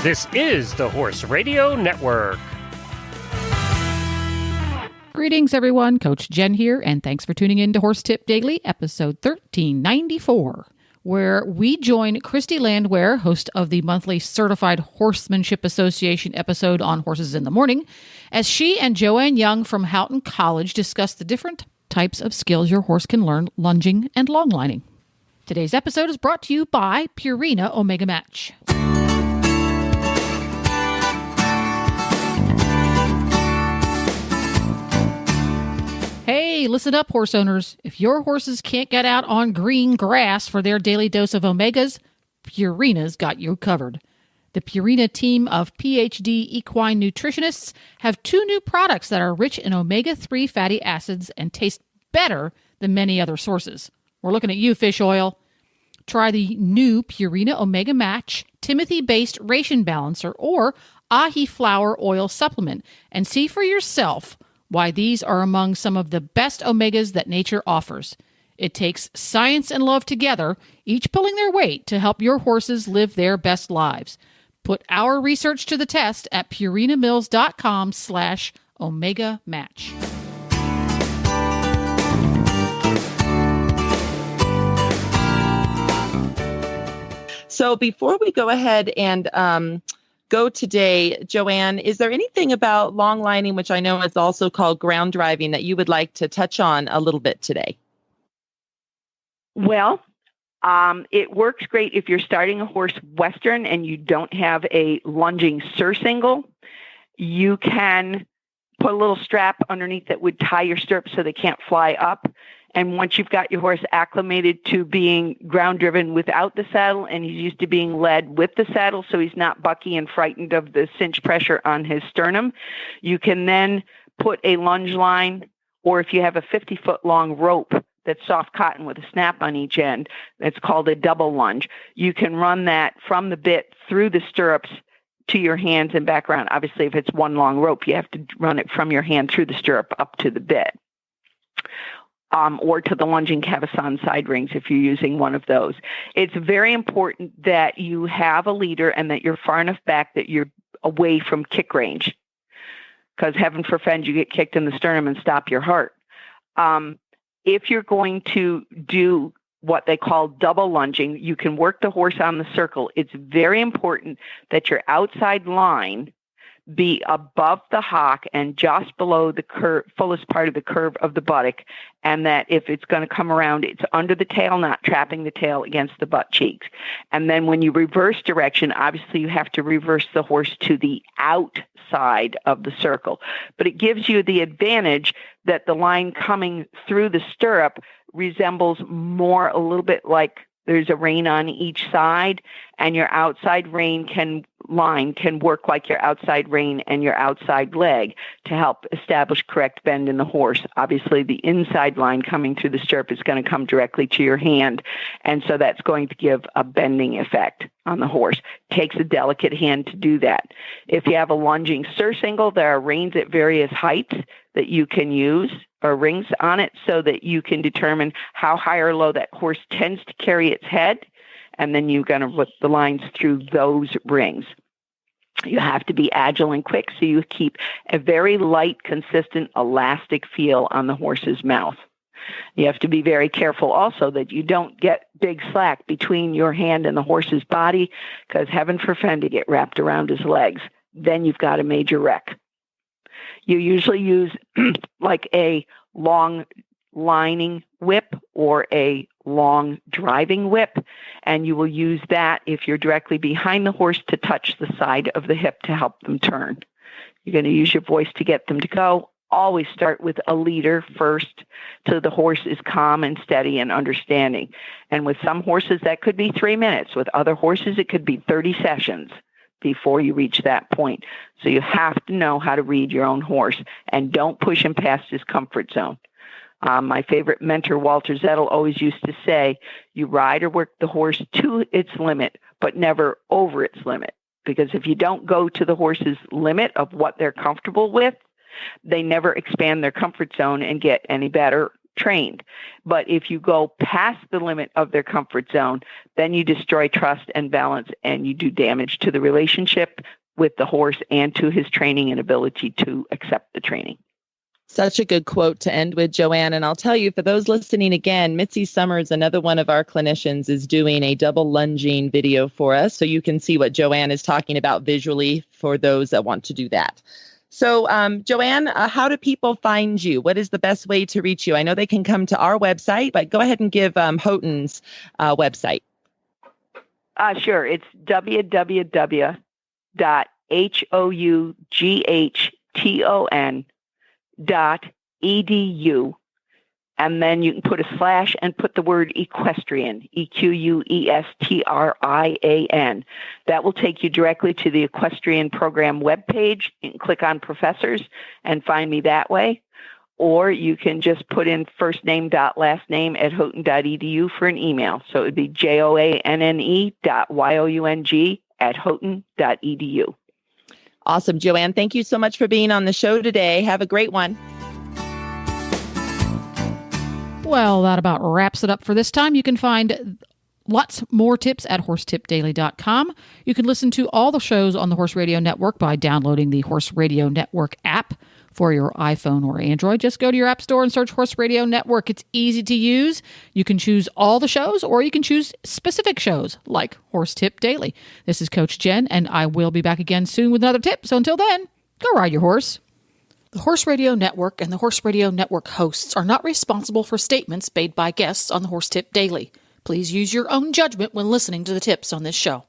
This is the Horse Radio Network. Greetings, everyone. Coach Jen here, and thanks for tuning in to Horse Tip Daily, episode 1394, where we join Christy Landwehr, host of the monthly Certified Horsemanship Association episode on Horses in the Morning, as she and Joanne Young from Houghton College discuss the different types of skills your horse can learn lunging and longlining. Today's episode is brought to you by Purina Omega Match. Hey, listen up, horse owners. If your horses can't get out on green grass for their daily dose of omegas, Purina's got you covered. The Purina team of PhD equine nutritionists have 2 new products that are rich in omega-3 fatty acids and taste better than many other sources. We're looking at you, fish oil. Try the new Purina Omega Match Timothy-based ration balancer or ahi flower oil supplement and see for yourself why these are among some of the best omegas that nature offers. It takes science and love together, each pulling their weight to help your horses live their best lives. Put our research to the test at purinamills.com/omega match. So before we go ahead and go today, Joanne, is there anything about long lining, which I know is also called ground driving, that you would like to touch on a little bit today? Well, it works great if you're starting a horse Western and you don't have a lunging surcingle. You can put a little strap underneath that would tie your stirrups so they can't fly up. And once you've got your horse acclimated to being ground driven without the saddle, and he's used to being led with the saddle, so he's not bucky and frightened of the cinch pressure on his sternum, you can then put a lunge line, or if you have a 50-foot long rope that's soft cotton with a snap on each end, that's called a double lunge. You can run that from the bit through the stirrups to your hands and back around. Obviously, if it's one long rope, you have to run it from your hand through the stirrup up to the bit. Or to the lunging cavesson side rings if you're using one of those. It's very important that you have a leader and that you're far enough back that you're away from kick range. Because heaven forfend you get kicked in the sternum and stop your heart. If you're going to do what they call double lunging, you can work the horse on the circle. It's very important that your outside line be above the hock and just below the fullest part of the curve of the buttock, and that if it's going to come around, it's under the tail, not trapping the tail against the butt cheeks. And then when you reverse direction, obviously you have to reverse the horse to the outside of the circle. But it gives you the advantage that the line coming through the stirrup resembles more a little bit like there's a rein on each side, and your outside rein can work like your outside rein and your outside leg to help establish correct bend in the horse. Obviously, the inside line coming through the stirrup is going to come directly to your hand, and so that's going to give a bending effect on the horse. Takes a delicate hand to do that. If you have a lunging surcingle, there are reins at various heights that you can use, or rings on it, so that you can determine how high or low that horse tends to carry its head, and then you're going to put the lines through those rings. You have to be agile and quick, so you keep a very light, consistent, elastic feel on the horse's mouth. You have to be very careful also that you don't get big slack between your hand and the horse's body, because heaven forfend to get wrapped around his legs. Then you've got a major wreck. You usually use like a long lining whip or a long driving whip, and you will use that if you're directly behind the horse to touch the side of the hip to help them turn. You're going to use your voice to get them to go. Always start with a leader first so the horse is calm and steady and understanding. And with some horses, that could be 3 minutes. With other horses, it could be 30 sessions before you reach that point. So you have to know how to read your own horse and don't push him past his comfort zone. My favorite mentor, Walter Zettel, always used to say, you ride or work the horse to its limit, but never over its limit. Because if you don't go to the horse's limit of what they're comfortable with, they never expand their comfort zone and get any better trained. But if you go past the limit of their comfort zone, then you destroy trust and balance, and you do damage to the relationship with the horse and to his training and ability to accept the training. Such a good quote to end with, Joanne. And I'll tell you, for those listening again, Mitzi Summers, another one of our clinicians, is doing a double lunging video for us. So you can see what Joanne is talking about visually for those that want to do that. So, Joanne, how do people find you? What is the best way to reach you? I know they can come to our website, but go ahead and give Houghton's website. Sure. It's www.houghton.edu, and then you can put a slash and put the word equestrian, EQUESTRIAN. That will take you directly to the equestrian program webpage. You can click on professors and find me that way. Or you can just put in first name dot last name at houghton.edu for an email. So it would be JOANNE.YOUNG@houghton.edu. Awesome, Joanne. Thank you so much for being on the show today. Have a great one. Well, that about wraps it up for this time. You can find lots more tips at horsetipdaily.com. You can listen to all the shows on the Horse Radio Network by downloading the Horse Radio Network app for your iPhone or Android. Just go to your app store and search Horse Radio Network. It's easy to use. You can choose all the shows, or you can choose specific shows like Horse Tip Daily. This is Coach Jen, and I will be back again soon with another tip. So until then, go ride your horse. The Horse Radio Network and the Horse Radio Network hosts are not responsible for statements made by guests on the Horse Tip Daily. Please use your own judgment when listening to the tips on this show.